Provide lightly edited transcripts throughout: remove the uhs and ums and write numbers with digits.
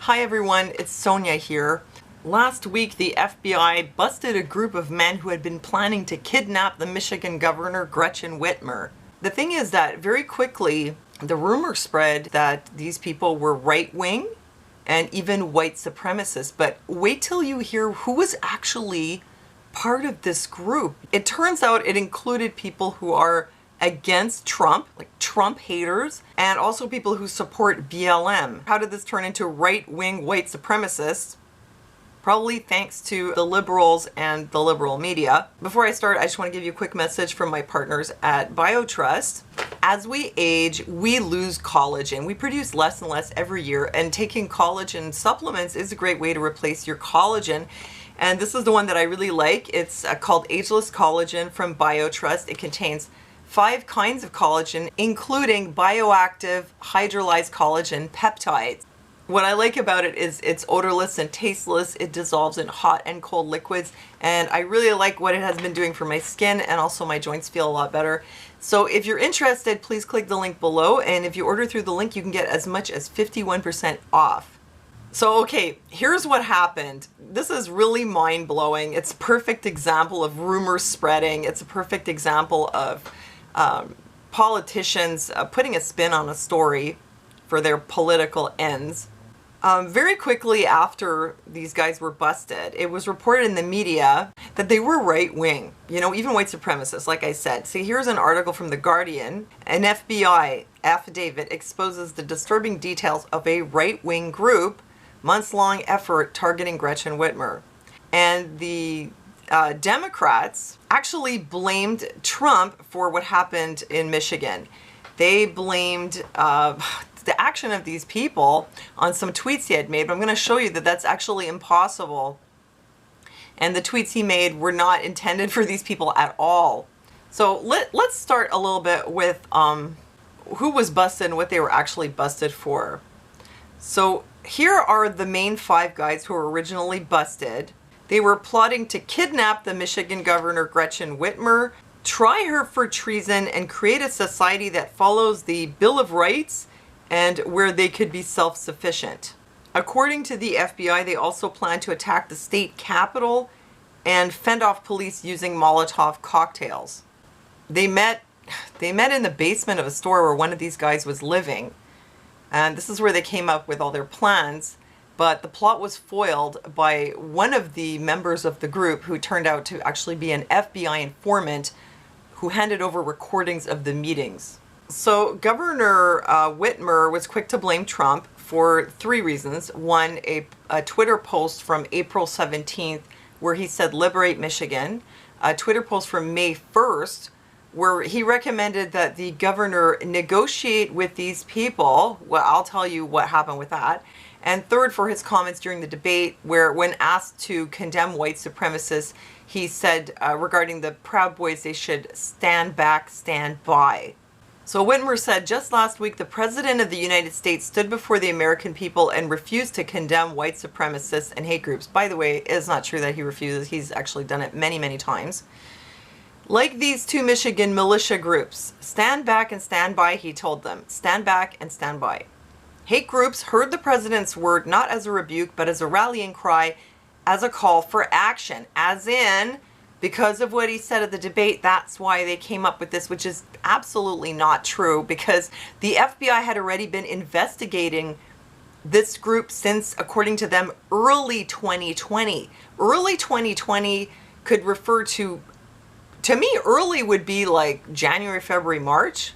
Hi everyone, it's Sonia here. Last week the FBI busted a group of men who had been planning to kidnap the Michigan governor Gretchen Whitmer. The thing is that very quickly the rumor spread that these people were right-wing and even white supremacists, but wait till you hear who was actually part of this group. It turns out it included people who are against Trump, like Trump haters, and also people who support BLM. How did this turn into right-wing white supremacists? Probably thanks to the liberals and the liberal media. Before I start, I just want to give you a quick message from my partners at BioTrust. As we age, we lose collagen. We produce less and less every year, and taking collagen supplements is a great way to replace your collagen. And this is the one that I really like. It's called Ageless Collagen from BioTrust. It contains 5 kinds of collagen, including bioactive hydrolyzed collagen peptides. What I like about it is it's odorless and tasteless. It dissolves in hot and cold liquids, and I really like what it has been doing for my skin, and also my joints feel a lot better. So if you're interested, please click the link below, and if you order through the link, you can get as much as 51% off. So okay, here's what happened. This is really mind-blowing. It's a perfect example of rumors spreading. It's a perfect example of politicians putting a spin on a story for their political ends. Very quickly after these guys were busted, it was reported in the media that they were right-wing, even white supremacists, like I said. See, here's an article from The Guardian. An FBI affidavit exposes the disturbing details of a right-wing group months-long effort targeting Gretchen Whitmer. And the Democrats actually blamed Trump for what happened in Michigan. They blamed the action of these people on some tweets he had made, but I'm going to show you that that's actually impossible. And the tweets he made were not intended for these people at all. So let's start a little bit with who was busted and what they were actually busted for. So here are the main 5 guys who were originally busted. They were plotting to kidnap the Michigan governor Gretchen Whitmer, try her for treason, and create a society that follows the Bill of Rights and where they could be self-sufficient. According to the FBI, they also planned to attack the state capitol and fend off police using Molotov cocktails. They met in the basement of a store where one of these guys was living. And this is where they came up with all their plans, but the plot was foiled by one of the members of the group who turned out to actually be an FBI informant who handed over recordings of the meetings. So Governor Whitmer was quick to blame Trump for 3 reasons. One, a Twitter post from April 17th where he said, "Liberate Michigan." A Twitter post from May 1st where he recommended that the governor negotiate with these people. Well, I'll tell you what happened with that. And third, for his comments during the debate where, when asked to condemn white supremacists, he said regarding the Proud Boys, they should stand back, stand by. So Whitmer said, "Just last week, the President of the United States stood before the American people and refused to condemn white supremacists and hate groups." By the way, it's not true that he refuses. He's actually done it many, many times. "Like these 2 Michigan militia groups, stand back and stand by," he told them. Stand back and stand by. Hate groups heard the president's word not as a rebuke, but as a rallying cry, as a call for action. As in, because of what he said at the debate, that's why they came up with this, which is absolutely not true, because the FBI had already been investigating this group since, according to them, early 2020. Early 2020 could refer to me, early would be like January, February, March.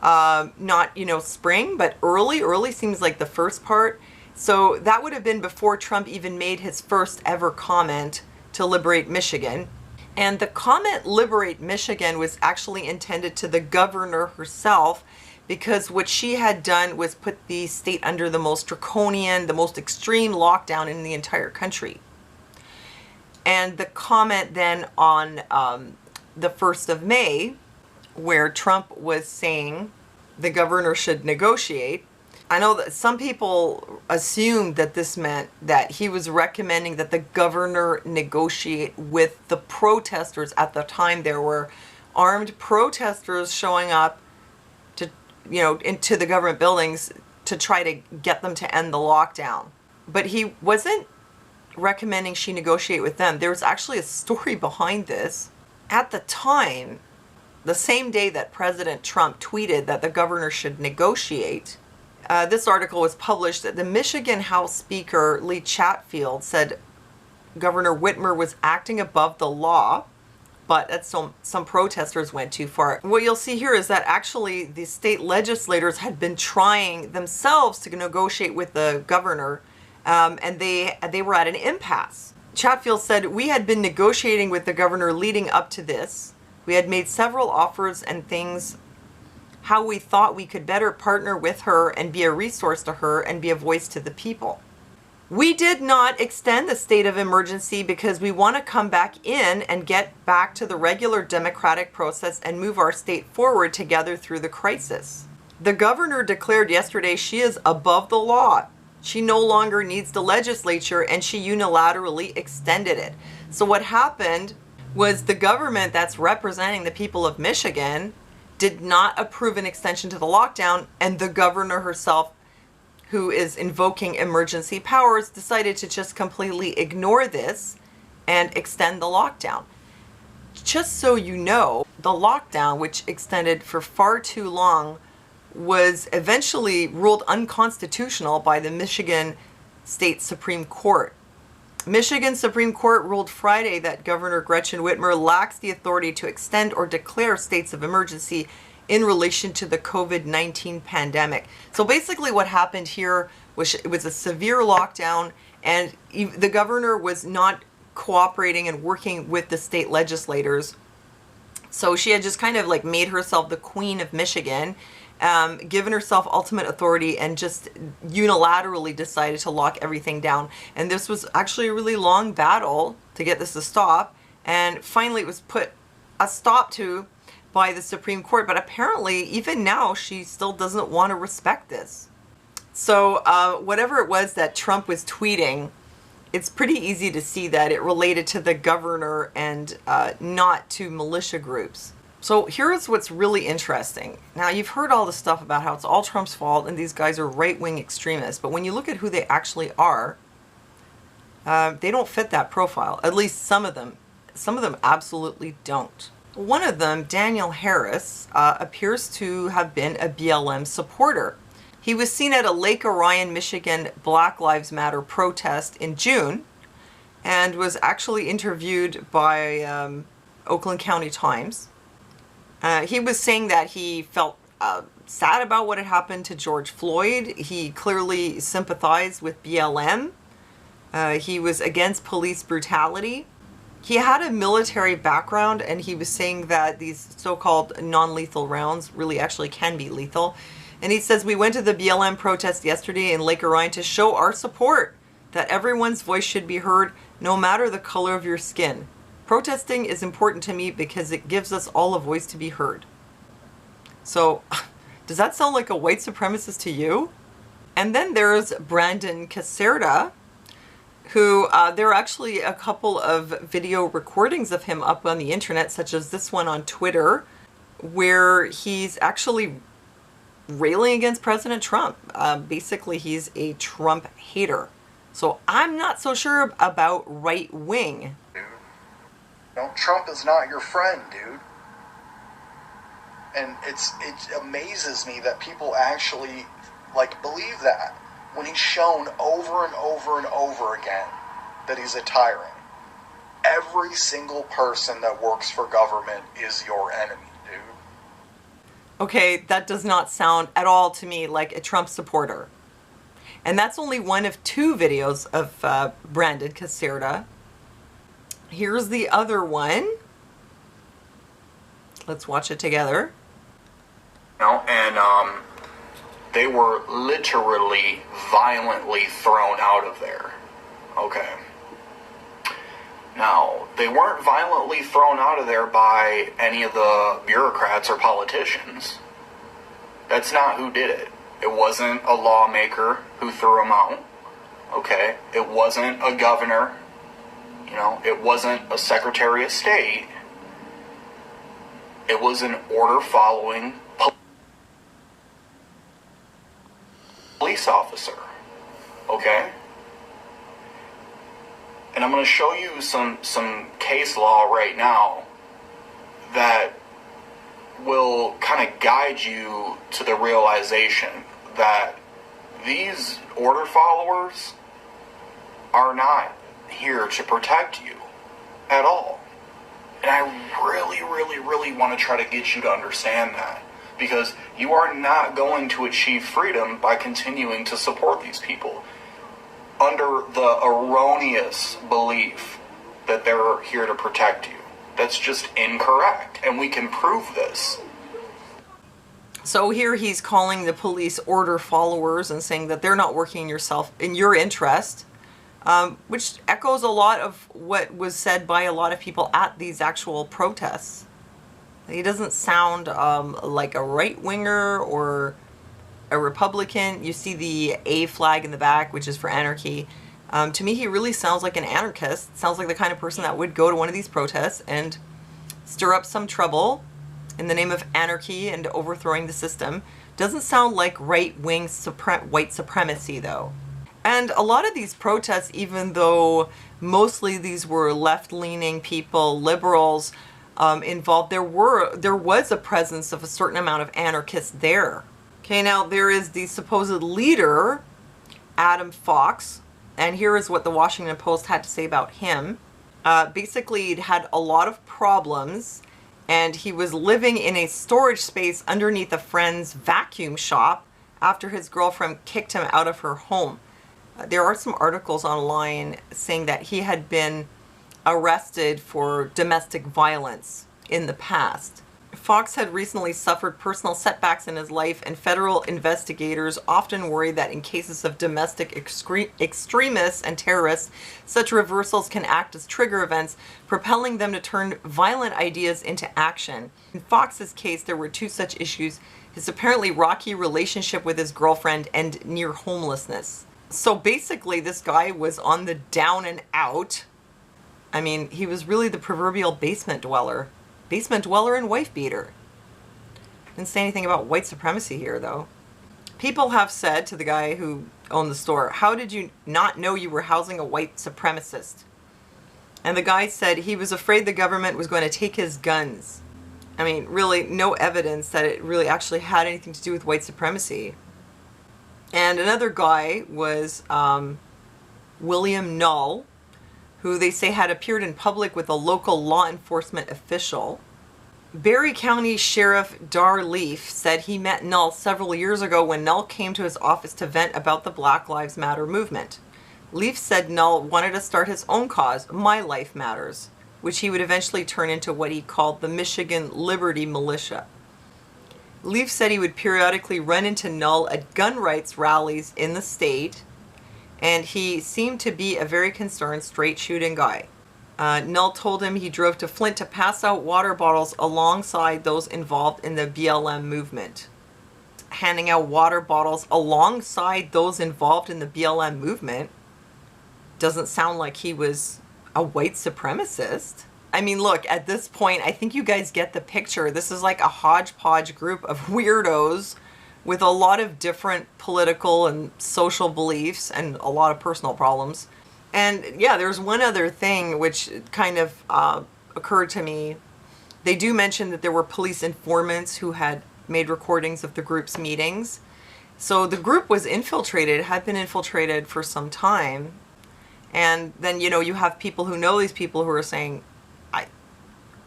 Not, spring, but early seems like the first part. So that would have been before Trump even made his first ever comment to liberate Michigan. And the comment "liberate Michigan" was actually intended to the governor herself, because what she had done was put the state under the most draconian, the most extreme lockdown in the entire country. And the comment then on the 1st of May, where Trump was saying the governor should negotiate, I know that some people assumed that this meant that he was recommending that the governor negotiate with the protesters. At the time, there were armed protesters showing up to, into the government buildings to try to get them to end the lockdown. But he wasn't recommending she negotiate with them. There was actually a story behind this. At the time, the same day that President Trump tweeted that the governor should negotiate, this article was published that the Michigan House Speaker Lee Chatfield said Governor Whitmer was acting above the law, but that some protesters went too far. What you'll see here is that actually the state legislators had been trying themselves to negotiate with the governor, and they were at an impasse. Chatfield said, "We had been negotiating with the governor leading up to this. We had made several offers and things, how we thought we could better partner with her and be a resource to her and be a voice to the people. We did not extend the state of emergency because we want to come back in and get back to the regular democratic process and move our state forward together through the crisis. The governor declared yesterday she is above the law. She no longer needs the legislature, and she unilaterally extended it." So what happened was the government that's representing the people of Michigan did not approve an extension to the lockdown, and the governor herself, who is invoking emergency powers, decided to just completely ignore this and extend the lockdown. Just so you know, the lockdown, which extended for far too long, was eventually ruled unconstitutional by the Michigan State Supreme Court. Michigan Supreme Court ruled Friday that Governor Gretchen Whitmer lacks the authority to extend or declare states of emergency in relation to the COVID-19 pandemic. So basically what happened here was it was a severe lockdown, and the governor was not cooperating and working with the state legislators. So she had just kind of like made herself the queen of Michigan, given herself ultimate authority, and just unilaterally decided to lock everything down. And this was actually a really long battle to get this to stop. And finally it was put a stop to by the Supreme Court. But apparently even now she still doesn't want to respect this. So whatever it was that Trump was tweeting, it's pretty easy to see that it related to the governor and not to militia groups. So here's what's really interesting. Now, you've heard all the stuff about how it's all Trump's fault and these guys are right-wing extremists, but when you look at who they actually are, they don't fit that profile. At least some of them. Some of them absolutely don't. One of them, Daniel Harris, appears to have been a BLM supporter. He was seen at a Lake Orion, Michigan Black Lives Matter protest in June and was actually interviewed by Oakland County Times. He was saying that he felt sad about what had happened to George Floyd. He clearly sympathized with BLM. He was against police brutality. He had a military background, and he was saying that these so-called non-lethal rounds really actually can be lethal. And he says, "We went to the BLM protest yesterday in Lake Orion to show our support, that everyone's voice should be heard, no matter the color of your skin. Protesting is important to me because it gives us all a voice to be heard." So, does that sound like a white supremacist to you? And then there's Brandon Caserta, who there are actually a couple of video recordings of him up on the internet, such as this one on Twitter, where he's actually railing against President Trump. Basically, he's a Trump hater. So I'm not so sure about right wing. No, Trump is not your friend, dude. And it amazes me that people actually believe that when he's shown over and over and over again that he's a tyrant. Every single person that works for government is your enemy, dude. Okay, that does not sound at all to me like a Trump supporter. And that's only one of two videos of Brandon Caserta. Here's the other one. Let's watch it together. And they were literally violently thrown out of there. Okay. Now, they weren't violently thrown out of there by any of the bureaucrats or politicians. That's not who did it. It wasn't a lawmaker who threw them out. Okay. It wasn't a governor. It wasn't a Secretary of State. It was an order-following police officer. Okay? And I'm going to show you some case law right now that will kind of guide you to the realization that these order followers are not here to protect you at all. And I really, really, really want to try to get you to understand that, because you are not going to achieve freedom by continuing to support these people under the erroneous belief that they're here to protect you. That's just incorrect, and we can prove this. So here he's calling the police order followers and saying that they're not working in your interest, which echoes a lot of what was said by a lot of people at these actual protests. He doesn't sound like a right-winger or a Republican. You see the A flag in the back, which is for anarchy. To me, he really sounds like an anarchist. Sounds like the kind of person that would go to one of these protests and stir up some trouble in the name of anarchy and overthrowing the system. Doesn't sound like right-wing white supremacy, though. And a lot of these protests, even though mostly these were left-leaning people, liberals involved, there was a presence of a certain amount of anarchists there. Okay, now there is the supposed leader, Adam Fox, and here is what the Washington Post had to say about him. Basically, he'd had a lot of problems, and he was living in a storage space underneath a friend's vacuum shop after his girlfriend kicked him out of her home. There are some articles online saying that he had been arrested for domestic violence in the past. Fox had recently suffered personal setbacks in his life, and federal investigators often worry that in cases of domestic extremists and terrorists, such reversals can act as trigger events, propelling them to turn violent ideas into action. In Fox's case, there were two such issues: his apparently rocky relationship with his girlfriend and near homelessness. So basically, this guy was on the down and out. I mean, he was really the proverbial basement dweller. Basement dweller and wife beater. Didn't say anything about white supremacy here, though. People have said to the guy who owned the store, "How did you not know you were housing a white supremacist?" And the guy said he was afraid the government was going to take his guns. I mean, really, no evidence that it really actually had anything to do with white supremacy. And another guy was William Null, who they say had appeared in public with a local law enforcement official. Barry County Sheriff Dar Leaf said he met Null several years ago when Null came to his office to vent about the Black Lives Matter movement. Leaf said Null wanted to start his own cause, My Life Matters, which he would eventually turn into what he called the Michigan Liberty Militia. Leaf said he would periodically run into Null at gun rights rallies in the state, and he seemed to be a very concerned straight shooting guy. Null told him he drove to Flint to pass out water bottles alongside those involved in the BLM movement. Handing out water bottles alongside those involved in the BLM movement doesn't sound like he was a white supremacist. I mean, look, at this point, I think you guys get the picture. This is like a hodgepodge group of weirdos with a lot of different political and social beliefs and a lot of personal problems. And yeah, there's one other thing which kind of occurred to me. They do mention that there were police informants who had made recordings of the group's meetings. So the group was infiltrated, had been infiltrated for some time. And then, you know, you have people who know these people who are saying,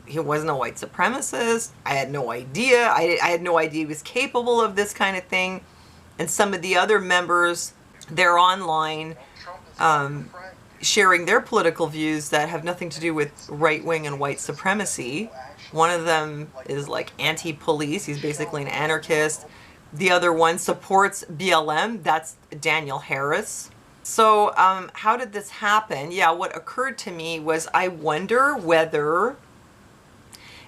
he wasn't a white supremacist. I had no idea. I had no idea he was capable of this kind of thing. And some of the other members, they're online sharing their political views that have nothing to do with right-wing and white supremacy. One of them is like anti-police. He's basically an anarchist. The other one supports BLM. That's Daniel Harris. So how did this happen? Yeah, what occurred to me was I wonder whether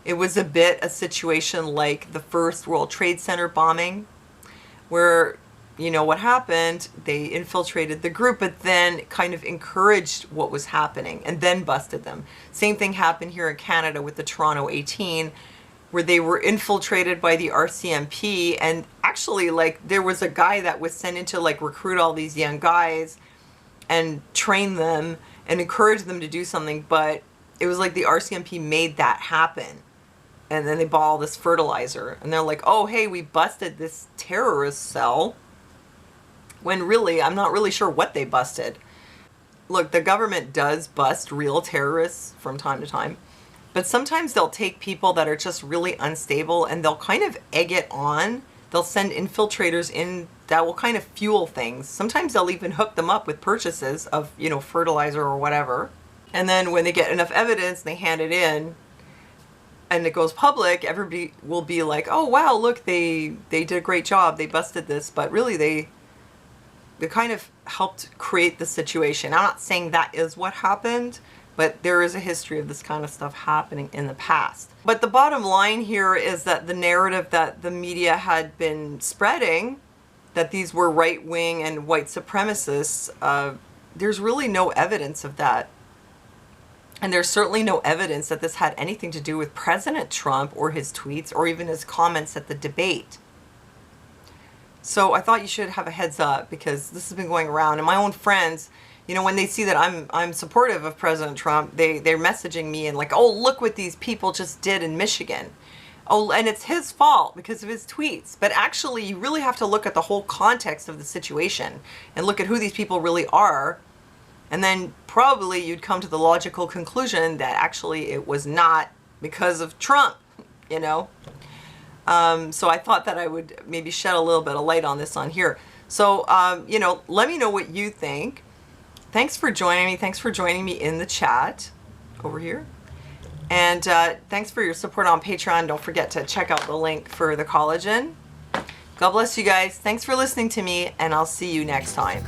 it was a bit a situation like the first World Trade Center bombing, where, you know, what happened, they infiltrated the group, but then kind of encouraged what was happening and then busted them. Same thing happened here in Canada with the Toronto 18. where they were infiltrated by the RCMP. And actually, like, there was a guy that was sent in to, like, recruit all these young guys and train them and encourage them to do something. But it was like the RCMP made that happen. And then they bought all this fertilizer. And they're like, oh, hey, we busted this terrorist cell. When really, I'm not really sure what they busted. Look, the government does bust real terrorists from time to time. But sometimes they'll take people that are just really unstable and they'll kind of egg it on. They'll send infiltrators in that will kind of fuel things. Sometimes they'll even hook them up with purchases of, you know, fertilizer or whatever. And then when they get enough evidence, they hand it in and it goes public, everybody will be like, oh, wow, look, they did a great job. They busted this. But really, they kind of helped create the situation. I'm not saying that is what happened, but there is a history of this kind of stuff happening in the past. But the bottom line here is that the narrative that the media had been spreading, that these were right-wing and white supremacists, there's really no evidence of that. And there's certainly no evidence that this had anything to do with President Trump or his tweets or even his comments at the debate. So I thought you should have a heads up because this has been going around. And my own friends, you know, when they see that I'm supportive of President Trump, they're messaging me and like, oh, look what these people just did in Michigan. Oh, and it's his fault because of his tweets. But actually, you really have to look at the whole context of the situation and look at who these people really are. And then probably you'd come to the logical conclusion that actually it was not because of Trump, you know. So I thought that I would maybe shed a little bit of light on this on here. So, you know, let me know what you think. Thanks for joining me. Thanks for joining me in the chat over here. And thanks for your support on Patreon. Don't forget to check out the link for the collagen. God bless you guys. Thanks for listening to me, and I'll see you next time.